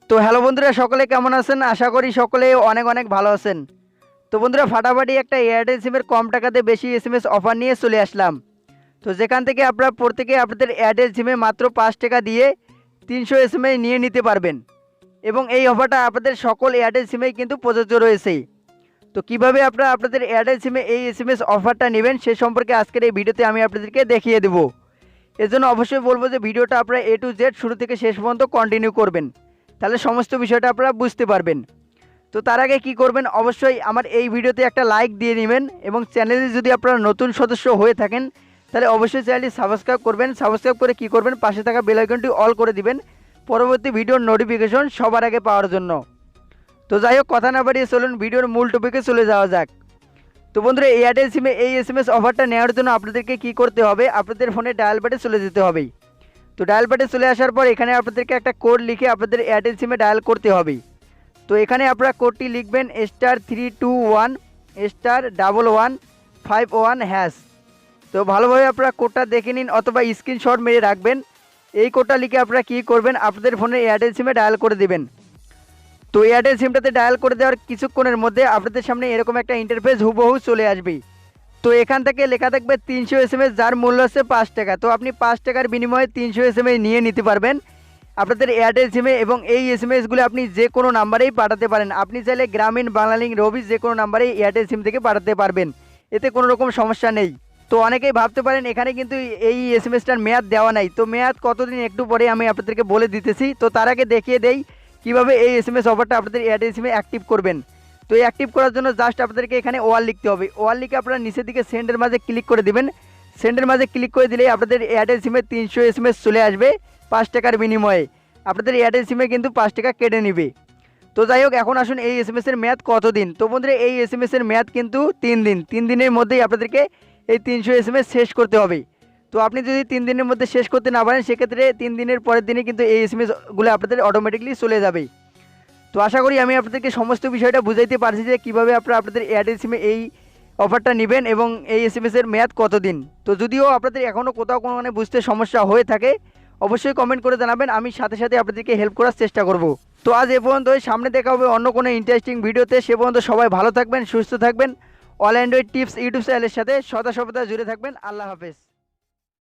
তো হ্যালো বন্ধুরা, সকলে কেমন আছেন? আশা করি সকলে অনেক অনেক ভালো আছেন। তো বন্ধুরা, ফাটাফাটি একটা এয়ারটেল সিমের কম টাকাতে বেশি এসএমএস অফার নিয়ে চলে আসলাম। তো যেখান থেকে আপনারা প্রত্যেকে আপনাদের এয়ারটেল সিমে মাত্র 5 টাকা দিয়ে 300 এসএমএস নিয়ে নিতে পারবেন এবং এই অফারটা আপনাদের সকল এয়ারটেল সিমেই কিন্তু প্রযোজ্য রয়েছে। তো কিভাবে আপনারা আপনাদের এয়ারটেল সিমে এই এসএমএস অফারটা নেবেন সে সম্পর্কে আজকের এই ভিডিওতে আমি আপনাদেরকে দেখিয়ে দেবো। এর জন্য অবশ্যই বলবো যে ভিডিওটা আপনারা A to Z শুরু থেকে শেষ পর্যন্ত কন্টিনিউ করবেন, তাহলে সমস্ত বিষয়টা আপনারা বুঝতে পারবেন। তো তার আগে কি করবেন, অবশ্যই আমার এই ভিডিওতে একটা লাইক দিয়ে নেবেন এবং চ্যানেলে যদি আপনারা নতুন সদস্য হয়ে থাকেন তাহলে অবশ্যই চ্যানেলটি সাবস্ক্রাইব করবেন। সাবস্ক্রাইব করে কি করবেন, পাশে থাকা বেল আইকনটি অল করে দিবেন পরবর্তী ভিডিওর নোটিফিকেশন সবার আগে পাওয়ার জন্য। তো যাই হোক, কথা না বাড়িয়ে চলুন ভিডিওর মূল টপিকে চলে যাওয়া যাক। তো বন্ধুরা, এয়ারটেল সিমে এই এসএমএস অফারটা নেওয়ার জন্য আপনাদেরকে কি করতে হবে, আপনাদের ফোনে ডায়াল প্যাডে চলে যেতে হবে। তো ডায়াল প্যাডে চলে আসার পর এখানে আপনাদেরকে একটা কোড লিখে আপনাদের এয়ারটেল সিমে ডায়াল করতে হবে। তো এখানে আপনারা কোডটি লিখবেন *321*1151#। তো ভালোভাবে আপনারা কোডটা দেখে নিন অথবা স্ক্রিনশট মেরে রাখবেন। এই কোডটা লিখে আপনারা কী করবেন, আপনাদের ফোনে এয়ারটেল সিমে ডায়াল করে দেবেন। তো এয়ারটেল সিমটাতে ডায়াল করে দেওয়ার কিছুক্ষণের মধ্যে আপনাদের সামনে এরকম একটা ইন্টারফেস হুবহু চলে আসবে। তো এখান থেকে লেখা থাকবে 300 এসএমএস, যার মূল্য হচ্ছে 5 টাকা। তো আপনি 5 টাকার বিনিময়ে 300 এসএমএস নিয়ে নিতে পারবেন আপনাদের এয়ারটেল সিমে এবং এই এসএমএসগুলো আপনি যে কোনো নাম্বারেই পাঠাতে পারেন। আপনি চাইলে গ্রামীণ, বাংলালিংক, রবি যে কোনো নাম্বারেই এয়ারটেল সিম থেকে পাঠাতে পারবেন, এতে কোনো রকম সমস্যা নেই। তো অনেকেই ভাবতে পারেন এখানে কিন্তু এই এসএমএসটার মেয়াদ দেওয়া নাই। তো মেয়াদ কতদিন একটু পরে আমি আপনাদেরকে বলে দিতেছি। তো তার আগে দেখিয়ে দেই কীভাবে এই এসএমএস অফারটা আপনাদের এয়ারটেল সিমে অ্যাক্টিভ করবেন। তো এই অ্যাক্টিভ করার জন্য জাস্ট আপনাদেরকে এখানে ওয়াল লিখতে হবে। ওয়াল লিখে আপনারা নিচের দিকে সেন্ডের মাঝে ক্লিক করে দিবেন। সেন্ডের মাঝে ক্লিক করে দিলেই আপনাদের এয়ারটেল সিমে 300 এসএমএস চলে আসবে 5 টাকার বিনিময়ে। আপনাদের এয়ারটেল সিমে কিন্তু 5 টাকা কেটে নেবে। তো যাই হোক, এখন আসুন এই এসএমএসের মেয়াদ কতদিন। তো বন্ধুরা, এই এসএমএসের মেয়াদ কিন্তু 3 দিন। 3 দিনের মধ্যেই আপনাদেরকে এই 300 এসএমএস শেষ করতে হবে। তো আপনি যদি 3 দিনের মধ্যে শেষ করতে না পারেন সেক্ষেত্রে 3 দিনের পরের দিনে কিন্তু এই এসএমএসগুলো আপনাদের অটোমেটিকলি চলে যাবে। তো আশা করি আমি আপনাদেরকে সমস্ত বিষয়টা বুঝাইতে পারছি যে কীভাবে আপনারা আপনাদের এয়ারটেল সিমে এই অফারটা নেবেন এবং এই এসএমএসের মেয়াদ কতদিন। তো যদিও আপনাদের এখনও কোথাও কোনো বুঝতে সমস্যা হয়ে থাকে অবশ্যই কমেন্ট করে জানাবেন, আমি সাথে সাথে আপনাদেরকে হেল্প করার চেষ্টা করব। তো আজ এ পর্যন্তই, সামনে দেখা হবে অন্য কোনো ইন্টারেস্টিং ভিডিওতে। সে পর্যন্ত সবাই ভালো থাকবেন, সুস্থ থাকবেন। অল অ্যান্ড্রয়েড টিপস ইউটিউব চ্যানেলের সাথে সদা সর্বদা জুড়ে থাকবেন। আল্লাহ হাফেজ।